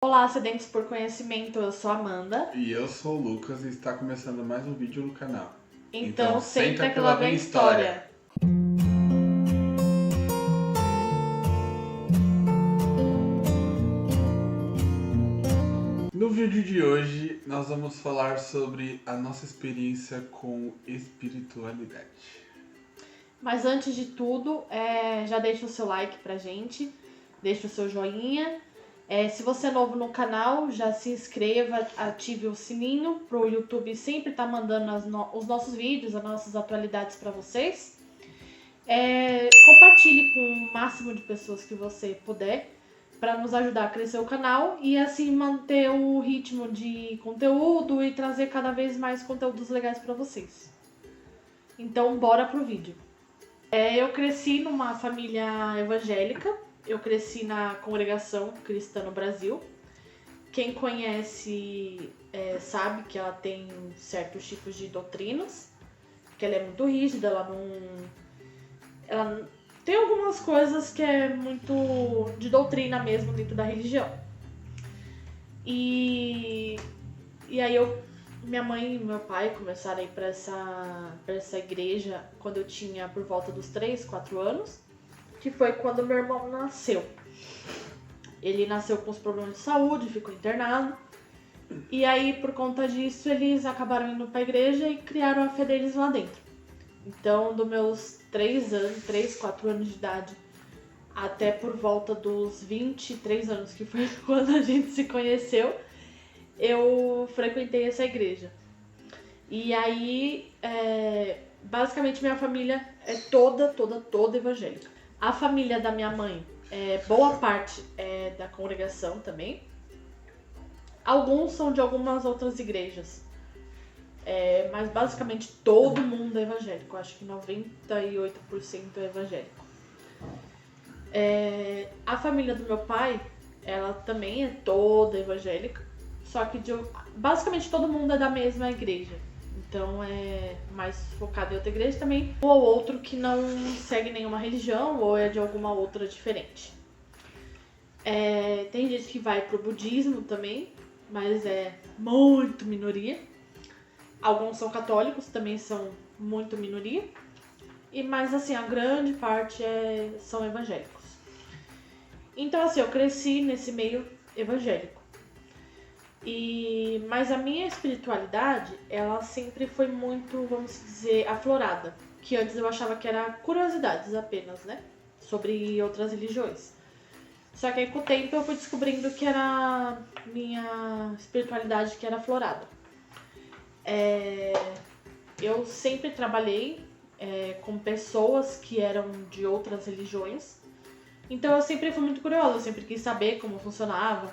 Olá, Sedentos por Conhecimento, eu sou a Amanda. E eu sou o Lucas e está começando mais um vídeo no canal. Então senta que lá vem história. No vídeo de hoje nós vamos falar sobre a nossa experiência com espiritualidade. Mas antes de tudo, já deixa o seu like pra gente, deixa o seu joinha. Se você é novo no canal, já se inscreva, ative o sininho pro YouTube sempre estar mandando os nossos vídeos, as nossas atualidades para vocês. Compartilhe com o máximo de pessoas que você puder, para nos ajudar a crescer o canal e assim manter o ritmo de conteúdo e trazer cada vez mais conteúdos legais para vocês. Então, bora pro vídeo. Eu cresci numa família evangélica, eu cresci na congregação cristã no Brasil. Quem conhece sabe que ela tem certos tipos de doutrinas, que ela é muito rígida, ela tem algumas coisas que é muito de doutrina mesmo dentro da religião. E aí minha mãe e meu pai começaram a ir pra essa igreja quando eu tinha por volta dos 3, 4 anos, que foi quando meu irmão nasceu. Ele nasceu com os problemas de saúde, ficou internado. E aí, por conta disso, eles acabaram indo pra igreja e criaram a fé deles lá dentro. Então, dos meus 3, 4 anos de idade, até por volta dos 23 anos, que foi quando a gente se conheceu, eu frequentei essa igreja. E aí, basicamente, minha família é toda evangélica. A família da minha mãe, boa parte é da congregação também. Alguns são de algumas outras igrejas. Mas basicamente todo mundo é evangélico. Acho que 98% é evangélico. A família do meu pai, ela também é toda evangélica. Só que basicamente todo mundo é da mesma igreja. Então é mais focado em outra igreja também. Um ou outro que não segue nenhuma religião ou é de alguma outra diferente. Tem gente que vai pro budismo também, mas é muito minoria. Alguns são católicos, também são muito minoria. Mas assim, a grande parte são evangélicos. Então assim, eu cresci nesse meio evangélico. Mas a minha espiritualidade, ela sempre foi muito, vamos dizer, aflorada. Que antes eu achava que era curiosidades apenas, né? Sobre outras religiões. Só que aí com o tempo eu fui descobrindo que era minha espiritualidade que era aflorada. Eu sempre trabalhei com pessoas que eram de outras religiões. Então eu sempre fui muito curiosa, eu sempre quis saber como funcionava,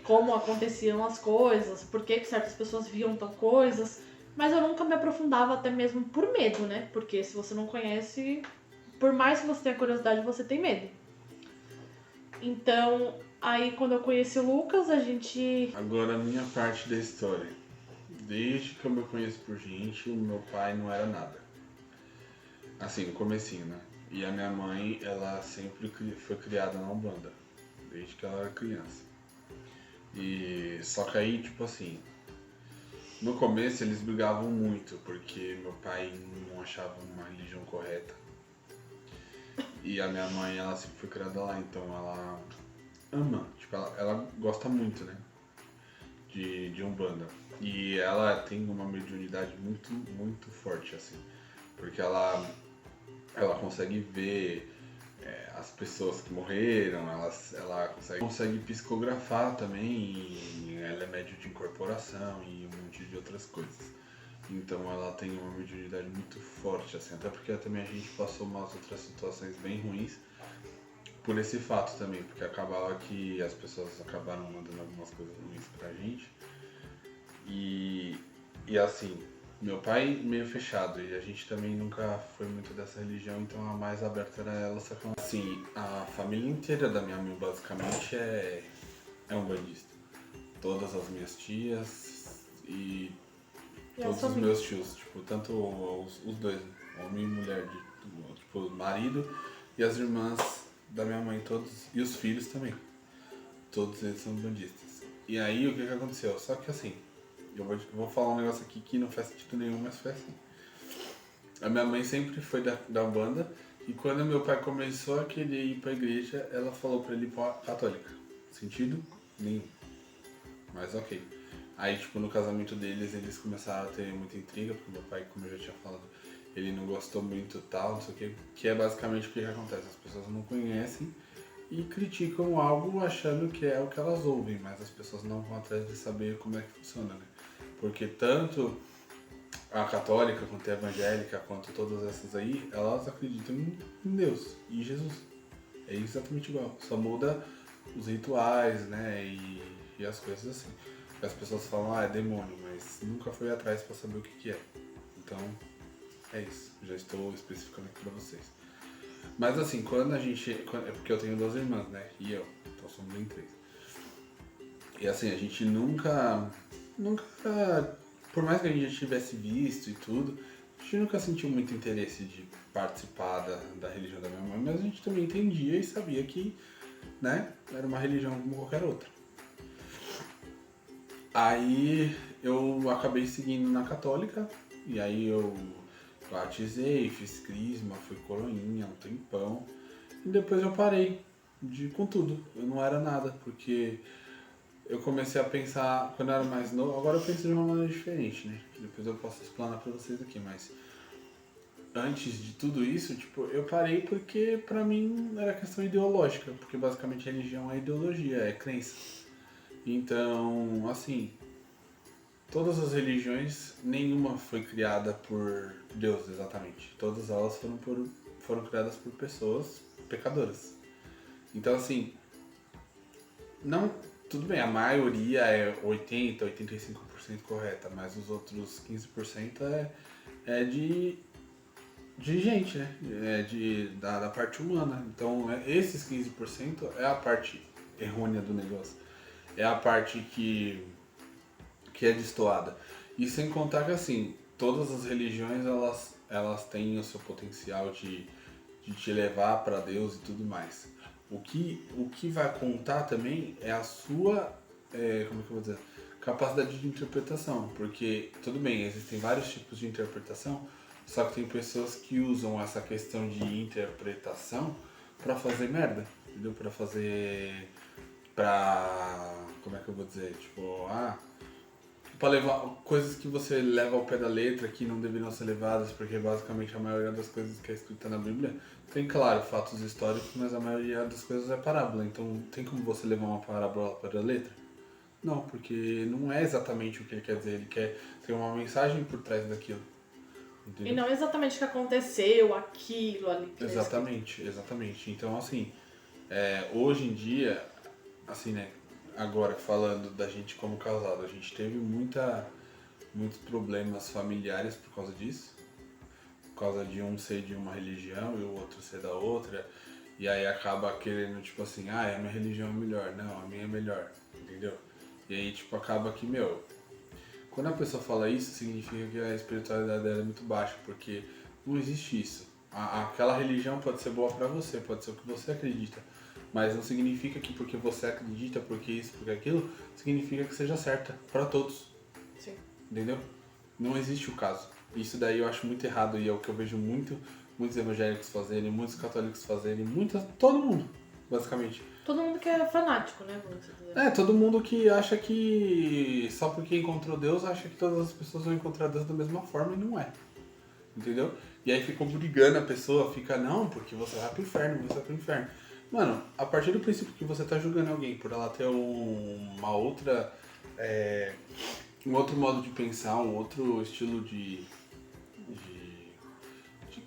como aconteciam as coisas, por que certas pessoas viam tal coisas. Mas eu nunca me aprofundava, até mesmo por medo, né? Porque se você não conhece, por mais que você tenha curiosidade, você tem medo. Então, aí quando eu conheci o Lucas, a gente... Agora a minha parte da história. Desde que eu me conheço por gente, o meu pai não era nada. Assim, no comecinho, né? E a minha mãe, ela sempre foi criada na Umbanda, desde que ela era criança. E só que aí, tipo assim, no começo eles brigavam muito, porque meu pai não achava uma religião correta. E a minha mãe, ela sempre foi criada lá, então ela ama, tipo, ela gosta muito, né, de Umbanda. E ela tem uma mediunidade muito, muito forte, assim, porque ela consegue ver as pessoas que morreram, ela consegue psicografar também, e ela é médium de incorporação e um monte de outras coisas. Então ela tem uma mediunidade muito forte, assim, até porque também a gente passou umas outras situações bem ruins por esse fato também, porque acabava que as pessoas acabaram mandando algumas coisas ruins pra gente. E assim, meu pai meio fechado, e a gente também nunca foi muito dessa religião, então a mais aberta era ela, só que assim, a família inteira da minha mãe basicamente é umbandista. Todas as minhas tias e todos os meus tios, tipo, tanto os dois, homem e mulher, tipo, marido e as irmãs da minha mãe, todos, e os filhos também. todos eles são bandistas. E aí, o que aconteceu? Só que assim, eu vou falar um negócio aqui que não faz sentido nenhum, mas foi assim. A minha mãe sempre foi da Umbanda, e quando meu pai começou a querer ir pra igreja, ela falou pra ele ir pra católica. Sentido nenhum. Mas ok. Aí, tipo, no casamento deles, eles começaram a ter muita intriga, porque meu pai, como eu já tinha falado, ele não gostou muito tal, não sei o quê. Que é basicamente o que acontece. As pessoas não conhecem e criticam algo achando que é o que elas ouvem, mas as pessoas não vão atrás de saber como é que funciona, né? Porque tanto a católica, quanto a evangélica, quanto todas essas aí, elas acreditam em Deus e Jesus. É exatamente igual, só muda os rituais, né, e as coisas assim. As pessoas falam, é demônio, mas nunca foi atrás pra saber o que é. Então, é isso. Já estou especificando aqui pra vocês. Mas assim, é porque eu tenho 2 irmãs, né, e eu, então somos em 3. E assim, a gente nunca, por mais que a gente já tivesse visto e tudo, a gente nunca sentiu muito interesse de participar da religião da minha mãe, mas a gente também entendia e sabia que, né, era uma religião como qualquer outra. Aí eu acabei seguindo na católica, e aí eu batizei, fiz crisma, fui coroinha um tempão, e depois eu parei com tudo, eu não era nada, porque eu comecei a pensar, quando eu era mais novo, agora eu penso de uma maneira diferente, né? Depois eu posso explanar pra vocês aqui, mas antes de tudo isso, tipo, eu parei porque pra mim era questão ideológica, porque basicamente religião é ideologia, é crença. Então, assim, todas as religiões, nenhuma foi criada por Deus exatamente. Todas elas foram criadas por pessoas pecadoras. Então, assim, não, tudo bem, a maioria é 80, 85% correta, mas os outros 15% é de gente, né? Da parte humana. Então, esses 15% é a parte errônea do negócio. É a parte que é destoada. E sem contar que, assim, todas as religiões, elas têm o seu potencial de te levar para Deus e tudo mais. O que vai contar também é a sua, como é que eu vou dizer, capacidade de interpretação, porque tudo bem, existem vários tipos de interpretação, só que tem pessoas que usam essa questão de interpretação para fazer merda, entendeu? Como é que eu vou dizer, tipo, para levar coisas que você leva ao pé da letra que não deveriam ser levadas, porque basicamente a maioria das coisas que é escrita na Bíblia tem, claro, fatos históricos, mas a maioria das coisas é parábola. Então, tem como você levar uma parábola ao pé da letra? Não, porque não é exatamente o que ele quer dizer. Ele quer ter uma mensagem por trás daquilo. Entendeu? E não exatamente o que aconteceu, aquilo ali. Exatamente, exatamente. Então, assim, hoje em dia, assim, né, agora falando da gente como casado, a gente teve muitos problemas familiares por causa disso. Por causa de um ser de uma religião e o outro ser da outra. E aí acaba querendo, tipo assim, a minha religião é melhor. Não, a minha é melhor. Entendeu? E aí, tipo, acaba que, quando a pessoa fala isso, significa que a espiritualidade dela é muito baixa, porque não existe isso. Aquela religião pode ser boa pra você, pode ser o que você acredita. Mas não significa que porque você acredita, porque isso, porque aquilo, significa que seja certa pra todos. Sim. Entendeu? Não existe o caso. Isso daí eu acho muito errado e é o que eu vejo muitos evangélicos fazerem, muitos católicos fazerem, todo mundo, basicamente. Todo mundo que é fanático, né? Vamos dizer. Todo mundo que acha que só porque encontrou Deus, acha que todas as pessoas vão encontrar Deus da mesma forma e não é. Entendeu? E aí ficam brigando a pessoa, não, porque você vai pro inferno, você vai pro inferno. Mano, a partir do princípio que você tá julgando alguém por ela ter uma outra... um outro modo de pensar, um outro estilo de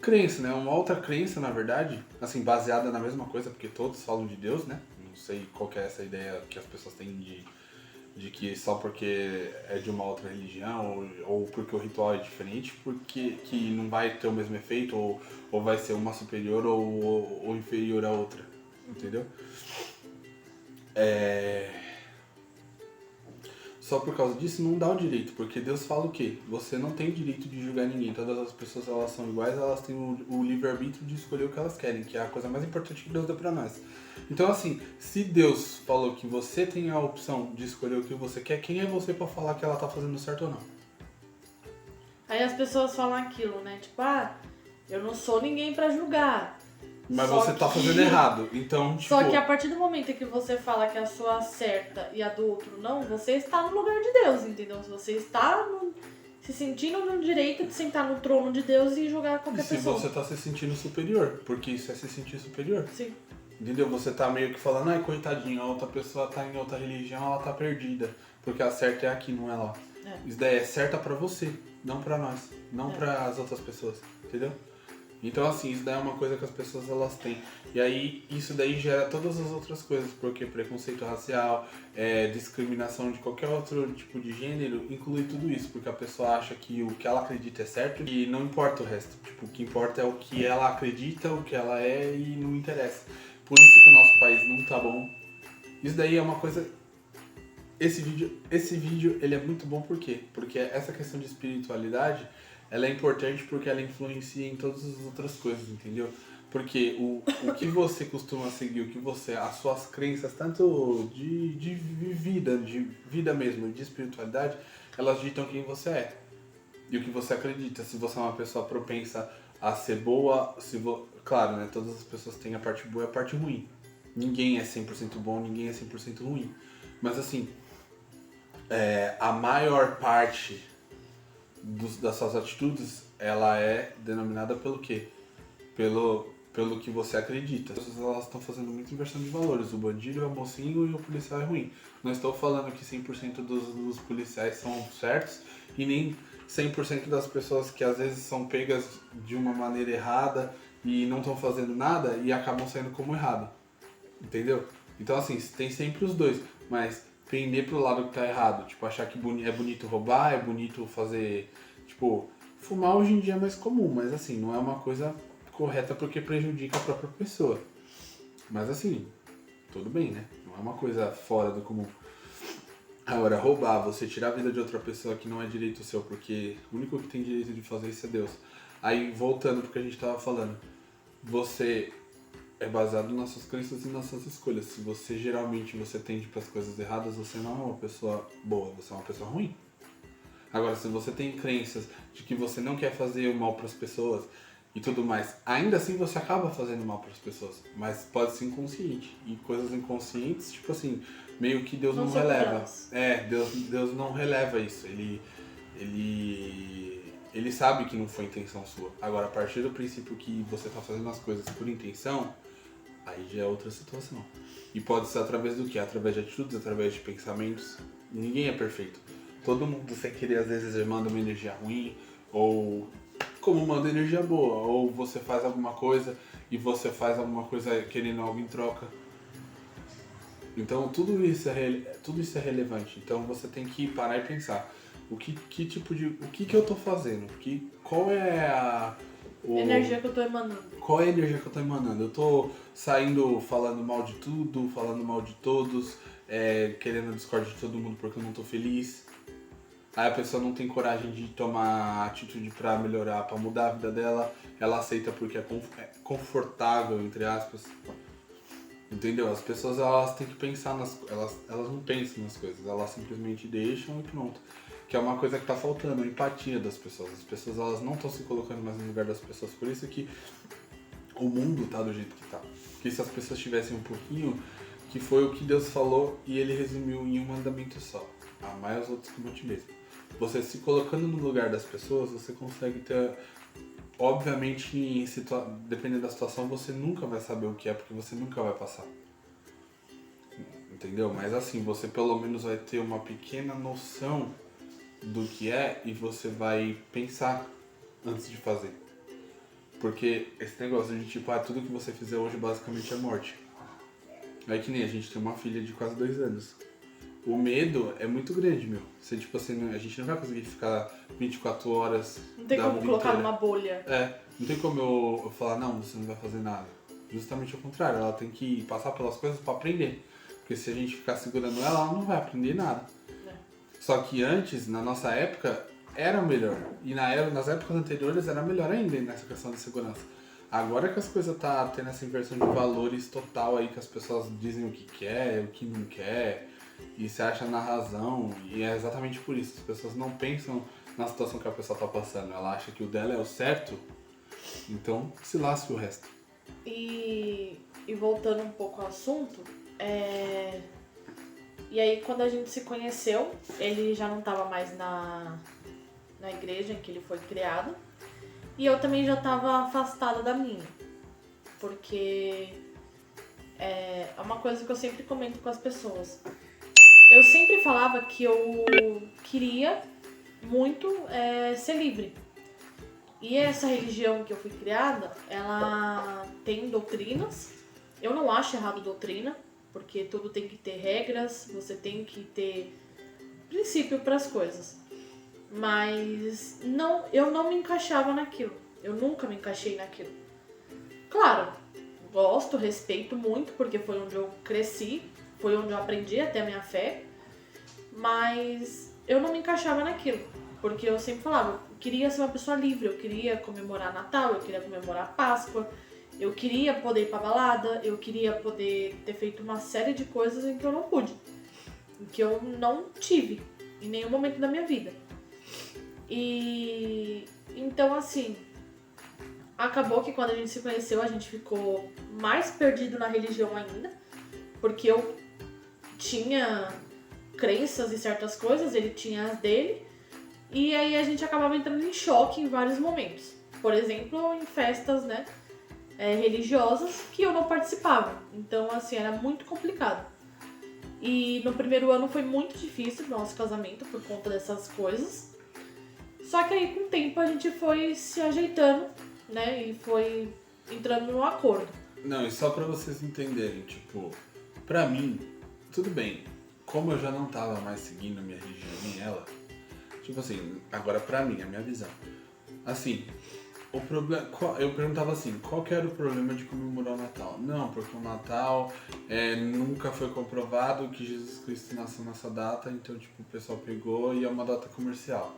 crença, né? Uma outra crença, na verdade, assim, baseada na mesma coisa, porque todos falam de Deus, né? Não sei qual que é essa ideia que as pessoas têm de que só porque é de uma outra religião ou porque o ritual é diferente, porque que não vai ter o mesmo efeito ou vai ser uma superior ou inferior à outra, entendeu? só por causa disso não dá o direito, porque Deus fala o quê? Você não tem direito de julgar ninguém. Todas as pessoas elas são iguais, elas têm o livre-arbítrio de escolher o que elas querem, que é a coisa mais importante que Deus deu pra nós. Então assim, se Deus falou que você tem a opção de escolher o que você quer, quem é você pra falar que ela tá fazendo certo ou não? Aí as pessoas falam aquilo, né? Tipo, eu não sou ninguém pra julgar. Mas Só você tá que- fazendo errado, então tipo... Só que a partir do momento que você fala que a sua certa e a do outro não, você está no lugar de Deus, entendeu? Você está se sentindo no direito de sentar no trono de Deus e julgar E qualquer se pessoa. você tá se sentindo superior, porque isso é se sentir superior. Sim. Entendeu? Você tá meio que falando, ai, coitadinho, a outra pessoa tá em outra religião, ela tá perdida. Porque a certa é aqui, não é lá. Isso daí é certa pra você, não pra nós, não pra as outras pessoas, entendeu? Então assim, isso daí é uma coisa que as pessoas elas têm. E aí, isso daí gera todas as outras coisas, porque preconceito racial, discriminação de qualquer outro tipo de gênero, inclui tudo isso, porque a pessoa acha que o que ela acredita é certo e não importa o resto. Tipo, o que importa é o que ela acredita, o que ela é e não interessa. Por isso que o nosso país não tá bom. Isso daí é uma coisa... Esse vídeo ele é muito bom por quê? Porque essa questão de espiritualidade, ela é importante porque ela influencia em todas as outras coisas, entendeu? Porque o que você costuma seguir, o que você, as suas crenças, tanto de vida mesmo, de espiritualidade, elas ditam quem você é e o que você acredita. Se você é uma pessoa propensa a ser boa, claro, né? Todas as pessoas têm a parte boa e a parte ruim. Ninguém é 100% bom, ninguém é 100% ruim. Mas assim, a maior parte das suas atitudes, ela é denominada pelo quê? Pelo que você acredita. As pessoas elas estão fazendo muita inversão de valores. O bandido é o mocinho e o policial é ruim. Não estou falando que 100% dos policiais são certos e nem 100% das pessoas que às vezes são pegas de uma maneira errada e não estão fazendo nada e acabam saindo como errado. Entendeu? Então assim, tem sempre os dois, mas pender pro lado que tá errado. Tipo, achar que é bonito roubar, é bonito fazer... Tipo, fumar hoje em dia é mais comum, mas assim, não é uma coisa correta porque prejudica a própria pessoa. Mas assim, tudo bem, né? Não é uma coisa fora do comum. Agora, roubar, você tirar a vida de outra pessoa que não é direito seu, porque o único que tem direito de fazer isso é Deus. Aí, voltando pro que a gente tava falando, você é baseado nas suas crenças e nas suas escolhas. Se você geralmente tende para as coisas erradas, você não é uma pessoa boa, você é uma pessoa ruim. Agora, se você tem crenças de que você não quer fazer o mal para as pessoas e tudo mais, ainda assim você acaba fazendo mal para as pessoas, mas pode ser inconsciente. E coisas inconscientes, tipo assim, meio que Deus não releva. Deus não releva isso. Ele sabe que não foi intenção sua. Agora, a partir do princípio que você está fazendo as coisas por intenção, aí já é outra situação. E pode ser através do quê? Através de atitudes, através de pensamentos. Ninguém é perfeito. Todo mundo sem querer, às vezes, manda uma energia ruim, ou como manda energia boa. Ou você faz alguma coisa e você faz alguma coisa querendo algo em troca. Então tudo isso é relevante. Então você tem que parar e pensar. O que eu tô fazendo? Qual é a Energia que eu tô emanando. Qual é a energia que eu tô emanando? Eu tô saindo falando mal de tudo, falando mal de todos, querendo a discórdia de todo mundo porque eu não tô feliz. Aí a pessoa não tem coragem de tomar atitude pra melhorar, pra mudar a vida dela. Ela aceita porque é confortável, entre aspas. Entendeu? As pessoas elas têm que pensar elas não pensam nas coisas, elas simplesmente deixam e pronto. Que é uma coisa que tá faltando, a empatia das pessoas. As pessoas elas não estão se colocando mais no lugar das pessoas, por isso que o mundo tá do jeito que tá. Porque se as pessoas tivessem um pouquinho, que foi o que Deus falou e ele resumiu em um mandamento só: amai os outros como a ti mesmo. Você se colocando no lugar das pessoas, você consegue ter... Obviamente, dependendo da situação, você nunca vai saber o que é, porque você nunca vai passar. Entendeu? Mas assim, você pelo menos vai ter uma pequena noção do que é e você vai pensar antes de fazer. Porque esse negócio de tipo, tudo que você fizer hoje basicamente é morte. É que nem a gente tem uma filha de quase 2 anos. O medo é muito grande, meu. Você, tipo assim, a gente não vai conseguir ficar 24 horas. Não tem como colocar numa bolha. Não tem como eu falar, não, você não vai fazer nada. Justamente ao contrário, ela tem que passar pelas coisas pra aprender. Porque se a gente ficar segurando ela não vai aprender nada. Só que antes, na nossa época, era melhor. E nas épocas anteriores era melhor ainda nessa questão de segurança. Agora que as coisas tá tendo essa inversão de valores total aí, que as pessoas dizem o que quer, o que não quer, e se acha na razão, e é exatamente por isso. As pessoas não pensam na situação que a pessoa tá passando, ela acha que o dela é o certo, então se lasque o resto. E voltando um pouco ao assunto, e aí quando a gente se conheceu, ele já não estava mais na igreja em que ele foi criado, e eu também já estava afastada da minha, porque é uma coisa que eu sempre comento com as pessoas. Eu sempre falava que eu queria muito ser livre. E essa religião que eu fui criada, ela tem doutrinas. Eu não acho errado doutrina, porque tudo tem que ter regras, você tem que ter princípio para as coisas. Mas eu não me encaixava naquilo. Eu nunca me encaixei naquilo. Claro, gosto, respeito muito, porque foi onde eu cresci, foi onde eu aprendi até a minha fé. Mas eu não me encaixava naquilo, porque eu sempre falava, eu queria ser uma pessoa livre, eu queria comemorar Natal, eu queria comemorar Páscoa, eu queria poder ir pra balada, eu queria poder ter feito uma série de coisas em que eu não pude, em que eu não tive em nenhum momento da minha vida. E então assim, acabou que quando a gente se conheceu, a gente ficou mais perdido na religião ainda, porque eu tinha crenças em certas coisas, ele tinha as dele, e aí a gente acabava entrando em choque em vários momentos. Por exemplo, em festas, né, religiosas que eu não participava. Então, assim, era muito complicado. E no primeiro ano foi muito difícil o nosso casamento por conta dessas coisas. Só que aí, com o tempo, a gente foi se ajeitando, né, e foi entrando num acordo. Não, e só pra vocês entenderem, tipo, pra mim, tudo bem, como eu já não tava mais seguindo a minha religião nem ela, tipo assim, agora pra mim, a minha visão, assim, o problema, eu perguntava assim, qual que era o problema de comemorar o Natal? Não, porque o Natal nunca foi comprovado que Jesus Cristo nasceu nessa data, então tipo, o pessoal pegou e é uma data comercial.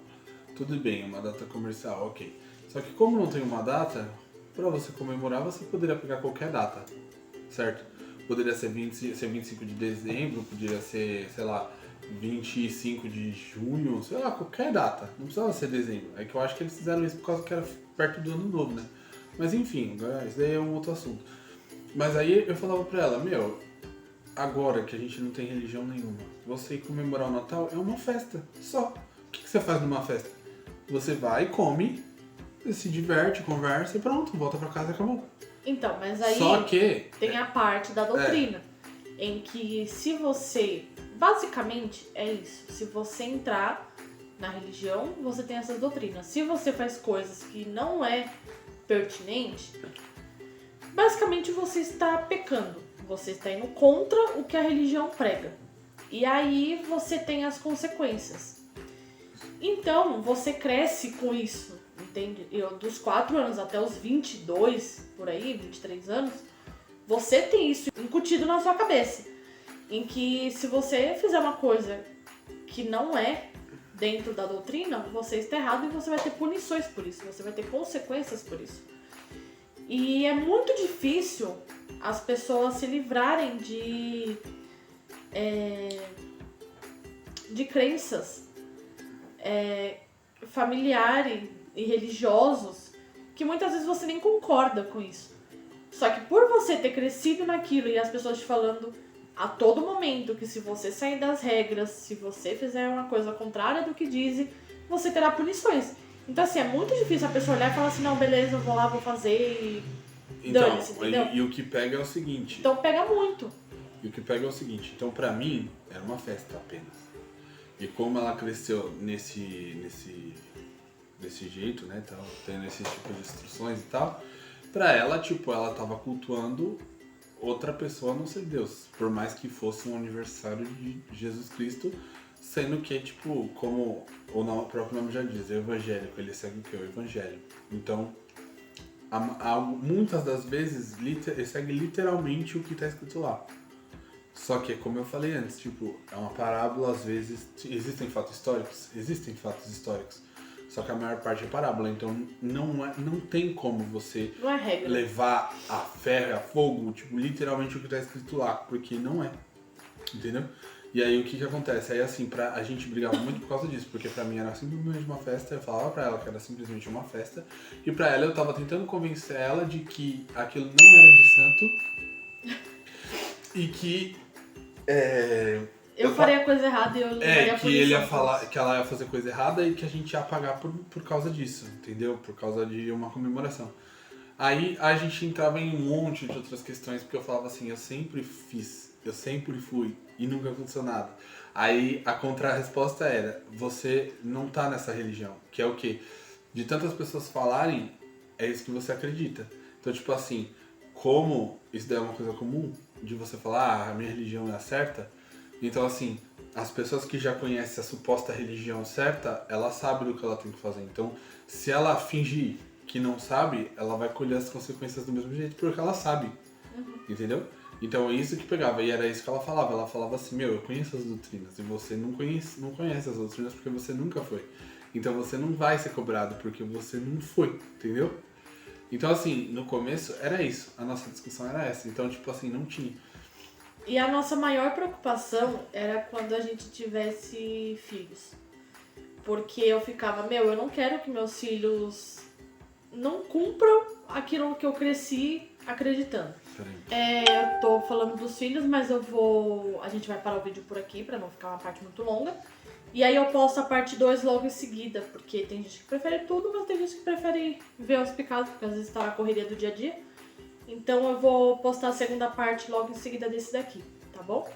Tudo bem, é uma data comercial, ok. Só que como não tem uma data, pra você comemorar você poderia pegar qualquer data, certo? Poderia ser 25 de dezembro, poderia ser, sei lá, 25 de junho, sei lá, qualquer data. Não precisava ser dezembro. É que eu acho que eles fizeram isso por causa que era perto do ano novo, né? Mas enfim, isso daí é um outro assunto. Mas aí eu falava pra ela, agora que a gente não tem religião nenhuma, você ir comemorar o Natal é uma festa, só. O que você faz numa festa? Você vai, come, se diverte, conversa e pronto, volta pra casa e acabou. Então, mas aí Só que tem a parte da doutrina, em que se você, basicamente é isso, se você entrar na religião, você tem essas doutrinas. Se você faz coisas que não é pertinente, basicamente você está pecando, você está indo contra o que a religião prega. E aí você tem as consequências. Então, você cresce com isso. Entende? Eu, dos 4 anos até os 22, por aí, 23 anos, você tem isso incutido na sua cabeça. Em que se você fizer uma coisa que não é dentro da doutrina, você está errado e você vai ter punições por isso, você vai ter consequências por isso. E é muito difícil as pessoas se livrarem de crenças familiares e religiosos que muitas vezes você nem concorda com isso. Só que por você ter crescido naquilo e as pessoas te falando a todo momento que se você sair das regras, se você fizer uma coisa contrária do que dizem, você terá punições. Então assim, é muito difícil a pessoa olhar e falar assim, não, beleza, eu vou lá, vou fazer e então, dane-se, entendeu? e o que pega é o seguinte. Então pega muito. E o que pega é o seguinte, então pra mim era uma festa apenas. E como ela cresceu desse jeito, né, tal, tendo esse tipo de instruções e tal, pra ela, tipo, ela tava cultuando outra pessoa a não ser Deus, por mais que fosse um aniversário de Jesus Cristo, sendo que, tipo, como o próprio nome já diz, é evangélico, ele segue o que? O evangelho. Então, muitas das vezes, ele segue literalmente o que tá escrito lá. Só que, como eu falei antes, tipo, é uma parábola, às vezes, existem fatos históricos? Existem fatos históricos. Só que a maior parte é parábola, então não tem como você Não é regra. levar a ferro, a fogo, tipo, literalmente o que tá escrito lá, porque não é. Entendeu? E aí o que acontece? Aí assim, a gente brigava muito por causa disso, porque pra mim era simplesmente uma festa, eu falava pra ela que era simplesmente uma festa, e pra ela eu tava tentando convencer ela de que aquilo não era de santo e que eu faria a coisa errada e eu levaria a que ele ia punição. falar, que ela ia fazer coisa errada e que a gente ia pagar por causa disso, entendeu? Por causa de uma comemoração. Aí a gente entrava em um monte de outras questões, porque eu falava assim, eu sempre fiz, eu sempre fui e nunca aconteceu nada. Aí a contra-resposta era, você não tá nessa religião, que é o quê? De tantas pessoas falarem, é isso que você acredita. Então, tipo assim, como isso daí é uma coisa comum, de você falar, ah, a minha religião é a certa, então assim, as pessoas que já conhecem a suposta religião certa, ela sabe do que ela tem que fazer. Então, se ela fingir que não sabe, ela vai colher as consequências do mesmo jeito, porque ela sabe. Entendeu? Então é isso que pegava, e era isso que ela falava. Ela falava assim, meu, eu conheço as doutrinas, e você não conhece as doutrinas porque você nunca foi. Então você não vai ser cobrado porque você não foi, entendeu? Então assim, no começo era isso, a nossa discussão era essa. Então, tipo assim, não tinha. E a nossa maior preocupação era quando a gente tivesse filhos. Porque eu ficava, eu não quero que meus filhos não cumpram aquilo que eu cresci acreditando. Eu tô falando dos filhos, mas a gente vai parar o vídeo por aqui pra não ficar uma parte muito longa. E aí eu posto a parte 2 logo em seguida, porque tem gente que prefere tudo, mas tem gente que prefere ver os picados, porque às vezes tá na correria do dia a dia. Então eu vou postar a segunda parte logo em seguida desse daqui, tá bom?